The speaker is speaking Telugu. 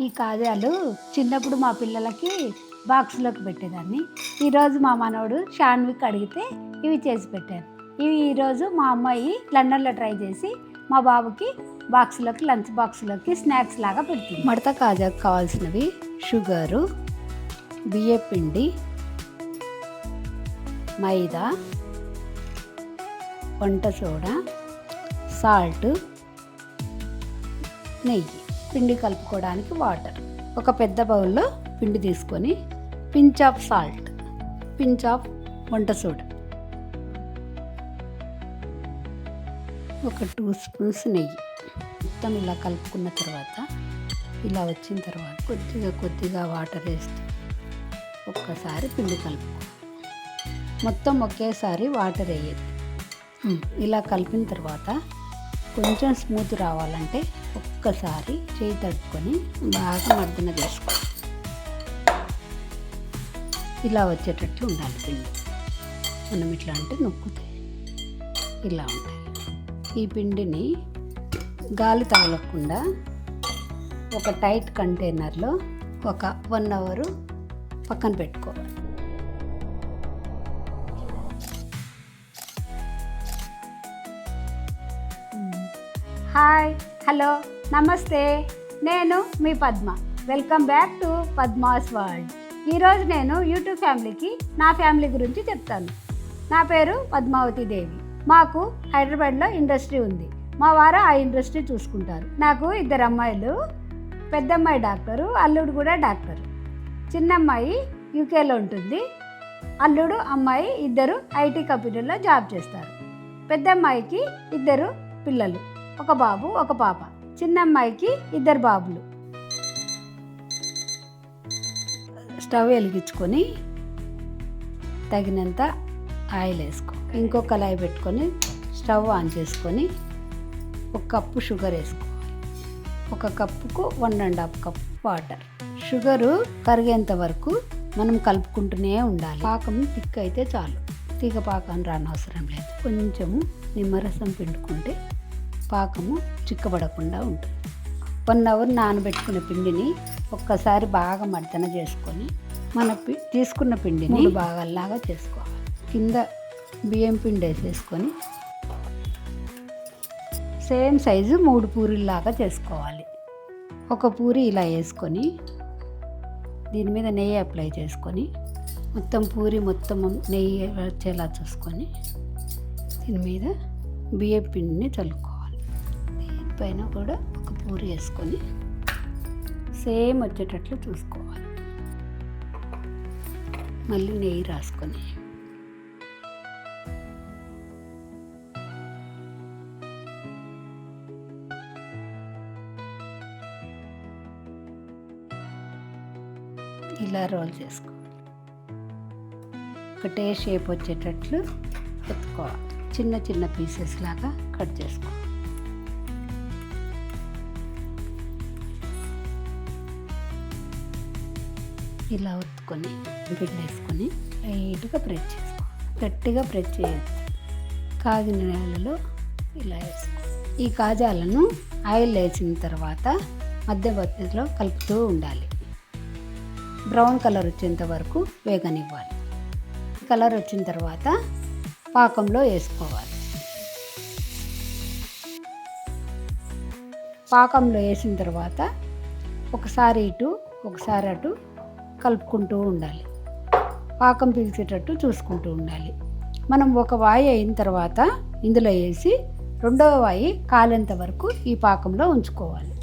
ఈ కాజాలు చిన్నప్పుడు మా పిల్లలకి బాక్స్లోకి పెట్టేదాన్ని. ఈరోజు మా మనవడు షాన్విక్ అడిగితే ఇవి చేసి పెట్టాను. ఇవి ఈరోజు మా అమ్మాయి లండన్లో ట్రై చేసి మా బాబుకి బాక్స్లోకి, లంచ్ బాక్స్లోకి స్నాక్స్ లాగా పెడుతుంది. మడత కాజాకు కావాల్సినవి షుగరు, బియ్యపిండి, మైదా, వంట సోడా, సాల్ట్, నెయ్యి, పిండి కలుపుకోవడానికి వాటర్. ఒక పెద్ద బౌల్లో పిండి తీసుకొని pinch of salt, pinch of వంట సోడా, ఒక 2 స్పూన్స్ నెయ్యి మొత్తం ఇలా కలుపుకున్న తర్వాత ఇలా వచ్చిన తర్వాత కొద్దిగా వాటర్ వేస్తూ ఒక్కసారి పిండి కలుపుకో. మొత్తం ఒకేసారి వాటర్ వేయద్దు. ఇలా కలిపిన తర్వాత కొంచెం స్మూత్ రావాలంటే ఒక్కసారి చేయి తడుపుకొని బాగా మర్దన చేసుకో. ఇలా వచ్చేటట్లు ఉండాలి పిండి. మనం ఇట్లా అంటే నొక్కుతే ఇలా ఉంటాయి. ఈ పిండిని గాలి తగలకుండా ఒక టైట్ కంటైనర్లో ఒక 1 అవర్ పక్కన పెట్టుకోవాలి. హాయ్, హలో, నమస్తే. నేను మీ Padma. Welcome back to Padma's world. ఈరోజు నేను యూట్యూబ్ ఫ్యామిలీకి నా ఫ్యామిలీ గురించి చెప్తాను. నా పేరు పద్మావతి దేవి. మాకు హైదరాబాద్లో ఇండస్ట్రీ ఉంది. మా వారు ఆ ఇండస్ట్రీ చూసుకుంటారు. నాకు 2 అమ్మాయిలు. పెద్దమ్మాయి డాక్టరు, అల్లుడు కూడా డాక్టరు. చిన్నమ్మాయి యూకేలో ఉంటుంది. అల్లుడు, అమ్మాయి ఇద్దరు ఐటీ కంపెనీలో జాబ్ చేస్తారు. పెద్దమ్మాయికి 2 పిల్లలు, ఒక బాబు, ఒక పాప. చిన్నమ్మాయికి 2 బాబులు. స్టవ్ వెలిగించుకొని తగినంత ఆయిల్ వేసుకో. ఇంకో కళాయి పెట్టుకొని స్టవ్ ఆన్ చేసుకొని 1 కప్పు షుగర్ వేసుకోవాలి. 1 కప్పుకు 1.5 కప్పు వాటర్. షుగరు కరిగేంత వరకు మనం కలుపుకుంటూనే ఉండాలి. పాకం థిక్ అయితే చాలు, తీగ పాకం రానవసరం లేదు. కొంచెము నిమ్మరసం పిండుకుంటే పాకము చిక్కబడకుండా ఉంటుంది. 1 అవర్ నానబెట్టుకున్న పిండిని ఒక్కసారి బాగా మర్దన చేసుకొని మన తీసుకున్న పిండిని 3 భాగాల్లాగా చేసుకోవాలి. కింద బియ్యం పిండి వేసేసుకొని సేమ్ సైజు 3 పూరీల్లాగా చేసుకోవాలి. ఒక పూరి ఇలా వేసుకొని దీని మీద నెయ్యి అప్లై చేసుకొని మొత్తం పూరి మొత్తం నెయ్యి వచ్చేలా చూసుకొని దీని మీద బియ్యం పిండిని చల్లుకోవాలి. దీనిపైన కూడా ఒక పూరి వేసుకొని సేమ్ వచ్చేటట్లు చూసుకోవాలి. మళ్ళీ నెయ్యి రాసుకొని ఇలా రోల్ చేసుకోవాలి. ఒకటే షేప్ వచ్చేటట్లు ఎత్తుకోవాలి. చిన్న చిన్న పీసెస్ లాగా కట్ చేసుకోవాలి. ఇలా ఒత్తుకొని పిండి వేసుకొని లైట్గా ప్రెస్ చేసుకోవాలి. గట్టిగా ప్రెస్ చేయొద్దు. కాగిన నేలలో ఇలా వేసుకోవాలి. ఈ కాజాలను ఆయిల్ వేసిన తర్వాత మధ్యలో కలుపుతూ ఉండాలి. బ్రౌన్ కలర్ వచ్చేంత వరకు వేగనివ్వాలి. కలర్ వచ్చిన తర్వాత పాకంలో వేసుకోవాలి. పాకంలో వేసిన తర్వాత ఒకసారి ఇటు ఒకసారి అటు కలుపుకుంటూ ఉండాలి. పాకం పీల్చేటట్టు చూసుకుంటూ ఉండాలి. మనం ఒక వాయి అయిన తర్వాత ఇందులో వేసి 2వ వాయి కాలేంత వరకు ఈ పాకంలో ఉంచుకోవాలి.